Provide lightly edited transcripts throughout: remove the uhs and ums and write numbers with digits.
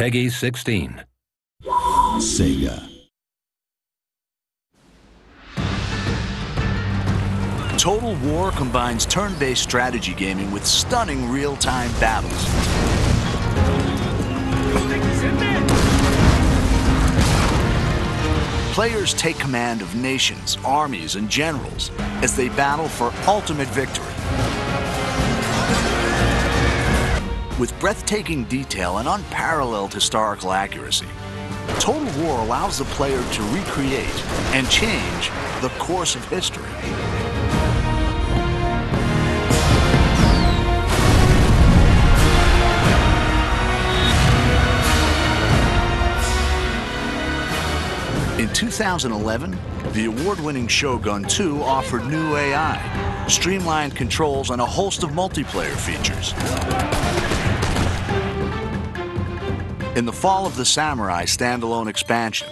Peggy 16. Sega. Total War combines turn-based strategy gaming with stunning real-time battles. Players take command of nations, armies, and generals as they battle for ultimate victory. With breathtaking detail and unparalleled historical accuracy, Total War allows the player to recreate and change the course of history. In 2011, the award-winning Shogun 2 offered new AI, streamlined controls, and a host of multiplayer features. In the Fall of the Samurai standalone expansion,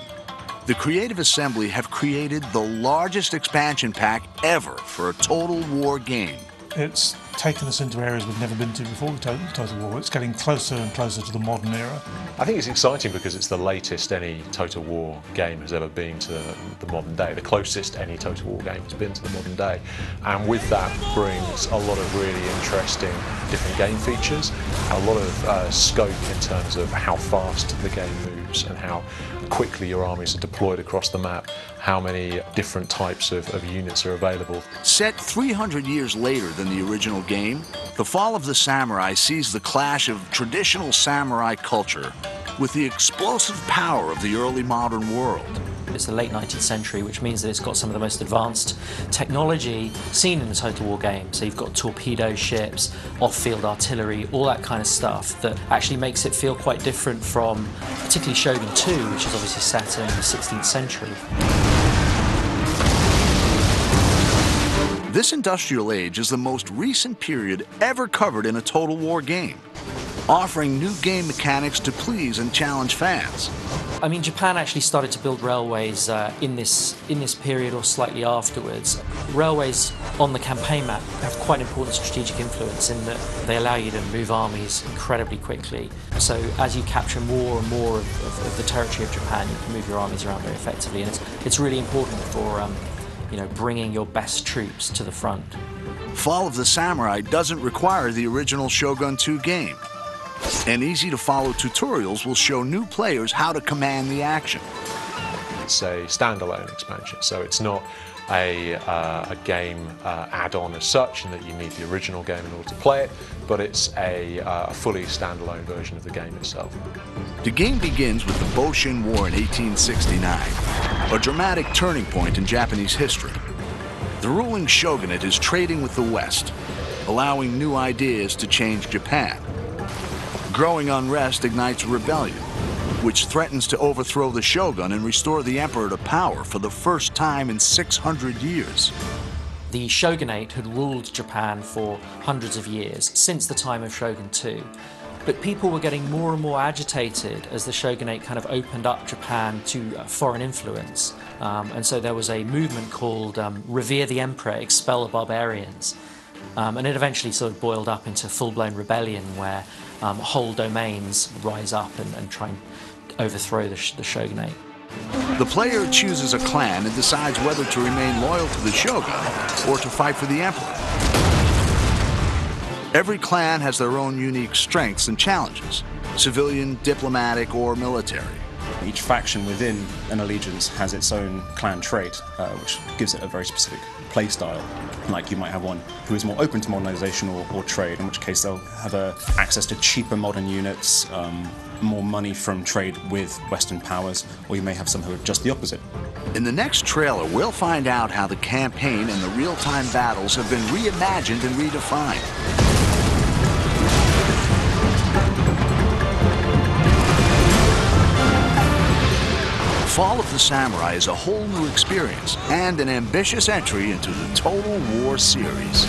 the Creative Assembly have created the largest expansion pack ever for a Total War game. It's taken us into areas we've never been to before with Total War. It's getting closer and closer to the modern era. I think it's exciting because it's the latest any Total War game has ever been to the modern day, the closest any Total War game has been to the modern day. And with that brings a lot of really interesting different game features, a lot of scope in terms of how fast the game moves and how quickly your armies are deployed across the map, how many different types of units are available. Set 300 years later than the original game, The Fall of the Samurai sees the clash of traditional samurai culture with the explosive power of the early modern world. It's the late 19th century, which means that it's got some of the most advanced technology seen in the Total War game. So you've got torpedo ships, off-field artillery, all that kind of stuff that actually makes it feel quite different from particularly Shogun 2, which is obviously set in the 16th century. This industrial age is the most recent period ever covered in a Total War game, offering new game mechanics to please and challenge fans. I mean, Japan actually started to build railways in this period or slightly afterwards. Railways on the campaign map have quite an important strategic influence in that they allow you to move armies incredibly quickly. So as you capture more and more of the territory of Japan, you can move your armies around very effectively, and it's really important for bringing your best troops to the front. Fall of the Samurai doesn't require the original Shogun 2 game, and easy-to-follow tutorials will show new players how to command the action. It's a standalone expansion, so it's not a game add-on as such, in that you need the original game in order to play it, but it's a fully standalone version of the game itself. The game begins with the Boshin War in 1869, a dramatic turning point in Japanese history. The ruling shogunate is trading with the West, allowing new ideas to change Japan. Growing unrest ignites rebellion, which threatens to overthrow the shogun and restore the emperor to power for the first time in 600 years. The shogunate had ruled Japan for hundreds of years, since the time of Shogun 2. But people were getting more and more agitated as the shogunate kind of opened up Japan to foreign influence. And so there was a movement called Revere the Emperor, Expel the Barbarians. And it eventually sort of boiled up into full-blown rebellion where whole domains rise up and try and overthrow the shogunate. The player chooses a clan and decides whether to remain loyal to the shogun or to fight for the emperor. Every clan has their own unique strengths and challenges, civilian, diplomatic, or military. Each faction within an allegiance has its own clan trait, which gives it a very specific play style. Like you might have one who is more open to modernization or trade, in which case they'll have access to cheaper modern units, more money from trade with Western powers, or you may have some who are just the opposite. In the next trailer, we'll find out how the campaign and the real-time battles have been reimagined and redefined. Fall of the Samurai is a whole new experience and an ambitious entry into the Total War series.